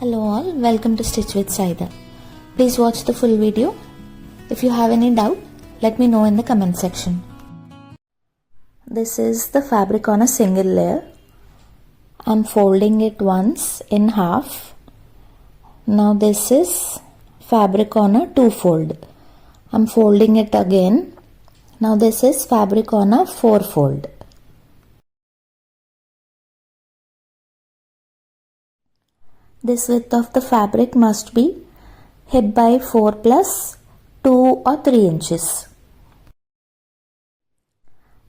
Hello all, welcome to Stitch with Syda. Please watch the full video. If you have any doubt, let me know in the comment section. This is the fabric on a single layer. I'm folding it once in half. Now this is fabric on a two-fold. I'm folding it again. Now this is fabric on a four-fold. This width of the fabric must be hip by 4 plus 2 or 3 inches.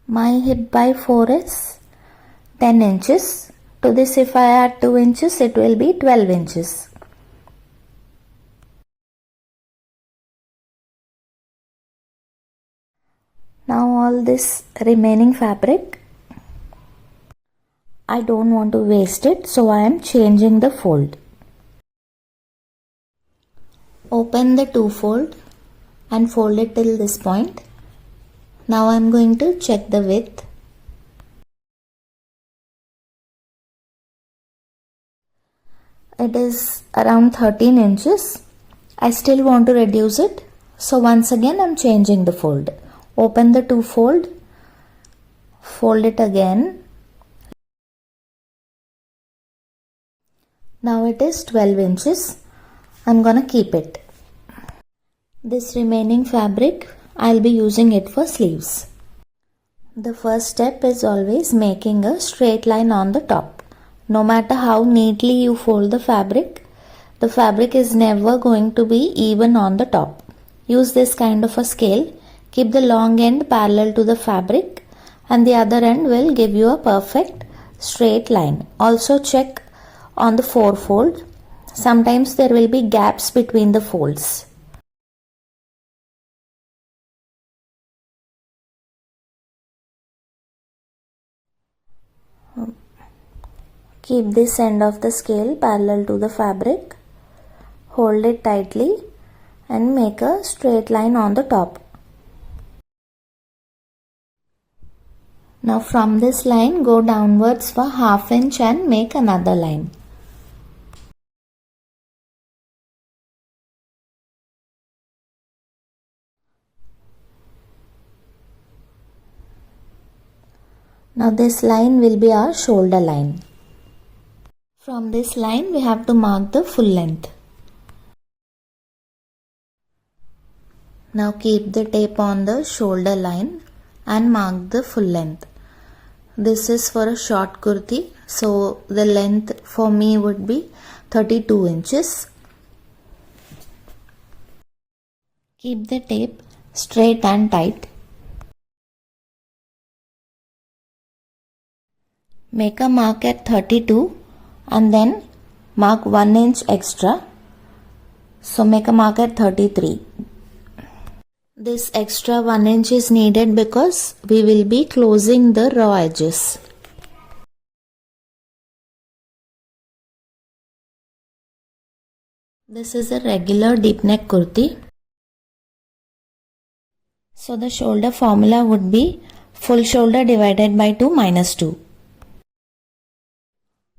My hip by 4 is 10 inches. To this, if I add 2 inches, it will be 12 inches. Now all this remaining fabric, I don't want to waste it, so I am changing the fold. Open the two-fold and fold it till this point. Now I am going to check the width. It is around 13 inches. I still want to reduce it, so once again I am changing the fold. Open the two-fold, fold it again. Now it is 12 inches. I'm gonna keep it. This remaining fabric, I'll be using it for sleeves. The first step is always making a straight line on the top. No matter how neatly you fold the fabric is never going to be even on the top. Use this kind of a scale. Keep the long end parallel to the fabric and the other end will give you a perfect straight line. Also check on the four-fold. Sometimes there will be gaps between the folds. Keep this end of the scale parallel to the fabric. Hold it tightly and make a straight line on the top. Now from this line go downwards for ½ inch and make another line. Now this line will be our shoulder line. From this line we have to mark the full length. Now keep the tape on the shoulder line and mark the full length. This is for a short kurti, so the length for me would be 32 inches. Keep the tape straight and tight. Make a mark at 32 and then mark 1 inch extra. So make a mark at 33. This extra 1 inch is needed because we will be closing the raw edges. This is a regular deep neck kurti. So the shoulder formula would be full shoulder divided by 2 minus 2.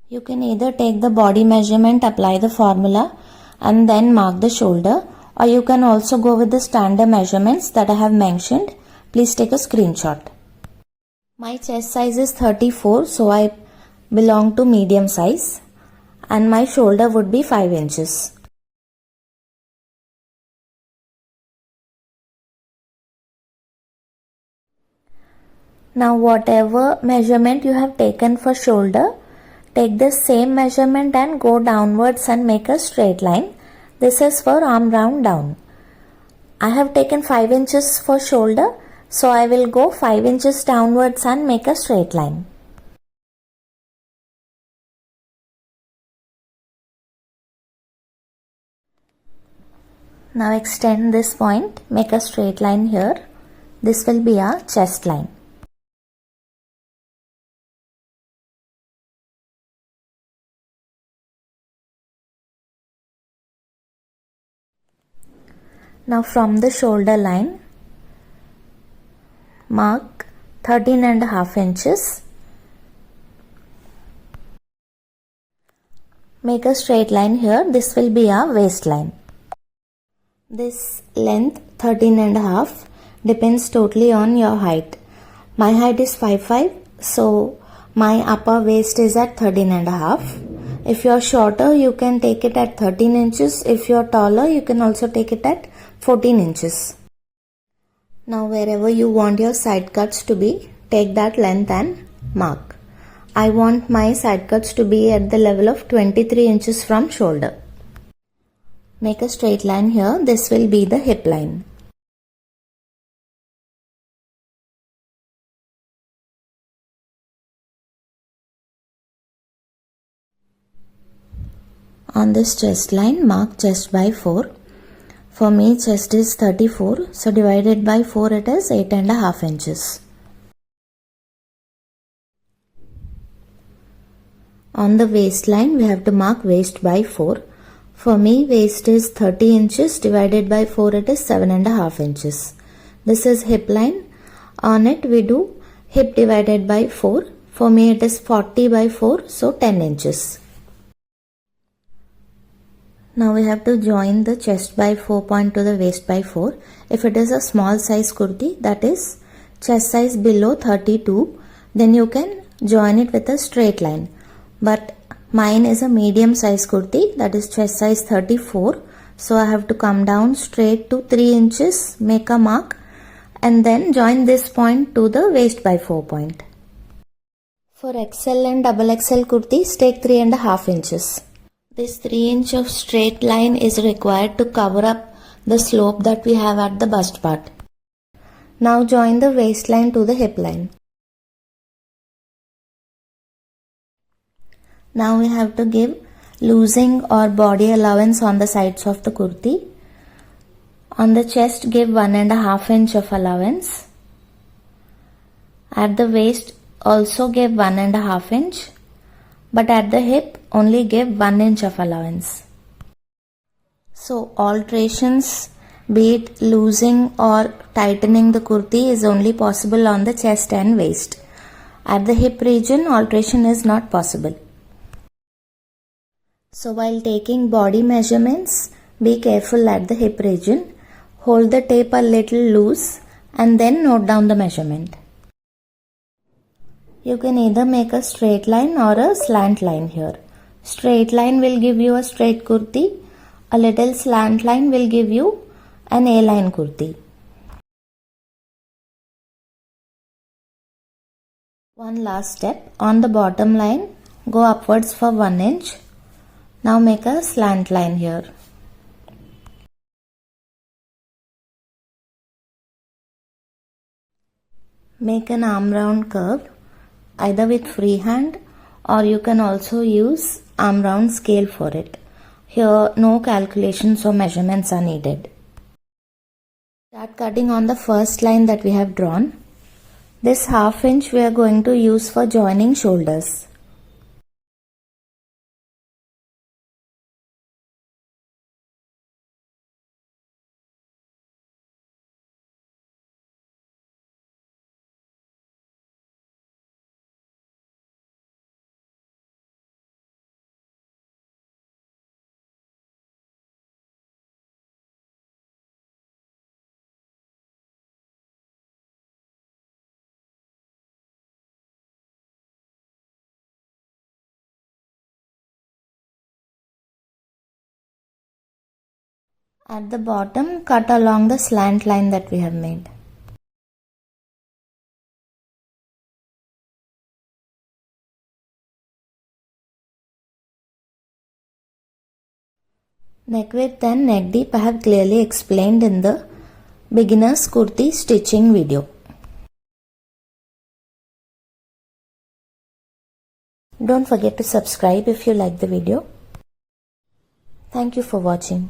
You can either take the body measurement, apply the formula and then mark the shoulder, or you can also go with the standard measurements that I have mentioned. Please take a screenshot. My chest size is 34, so I belong to medium size and my shoulder would be 5 inches. Now whatever measurement you have taken for shoulder, take the same measurement and go downwards and make a straight line. This is for arm round down. I have taken 5 inches for shoulder, so I will go 5 inches downwards and make a straight line. Now extend this point, make a straight line here. This will be our chest line. Now from the shoulder line, mark 13.5 inches. Make a straight line here. This will be our waistline. This length 13 and a half depends totally on your height. My height is 5'5", so my upper waist is at 13 and a half. If you are shorter, you can take it at 13 inches. If you are taller, you can also take it at 14 inches. Now wherever you want your side cuts to be, take that length and mark. I want my side cuts to be at the level of 23 inches from shoulder. Make a straight line here. This will be the hip line. On this chest line, mark chest by 4. For me, chest is 34, so divided by 4 it is 8.5 inches. On the waistline, we have to mark waist by 4. For me, waist is 30 inches, divided by 4 it is 7.5 inches. This is hip line. On it, we do hip divided by 4. For me, it is 40 by 4, so 10 inches. Now we have to join the chest by 4 point to the waist by 4. If it is a small size kurti, that is chest size below 32, then you can join it with a straight line. But mine is a medium size kurti, that is chest size 34. So I have to come down straight to 3 inches, make a mark, and then join this point to the waist by 4 point. For XL and XXL kurtis, take 3.5 inches. This 3 inch of straight line is required to cover up the slope that we have at the bust part. Now join the waistline to the hip line. Now we have to give loosing or body allowance on the sides of the kurti. On the chest, give 1.5 inch of allowance. At the waist, also give 1.5 inch. But at the hip, only give 1 inch of allowance. So alterations, be it loosing or tightening the kurti, is only possible on the chest and waist. At the hip region, alteration is not possible. So while taking body measurements, be careful at the hip region. Hold the tape a little loose and then note down the measurement. You can either make a straight line or a slant line here. Straight line will give you a straight kurti. A little slant line will give you an A-line kurti. One last step. On the bottom line, go upwards for 1 inch. Now make a slant line here. Make an arm round curve, either with free hand or you can also use arm round scale for it. Here no calculations or measurements are needed. Start cutting on the first line that we have drawn. This ½ inch we are going to use for joining shoulders. At the bottom, cut along the slant line that we have made. Neck width and neck deep I have clearly explained in the beginner's kurti stitching video. Don't forget to subscribe if you like the video. Thank you for watching.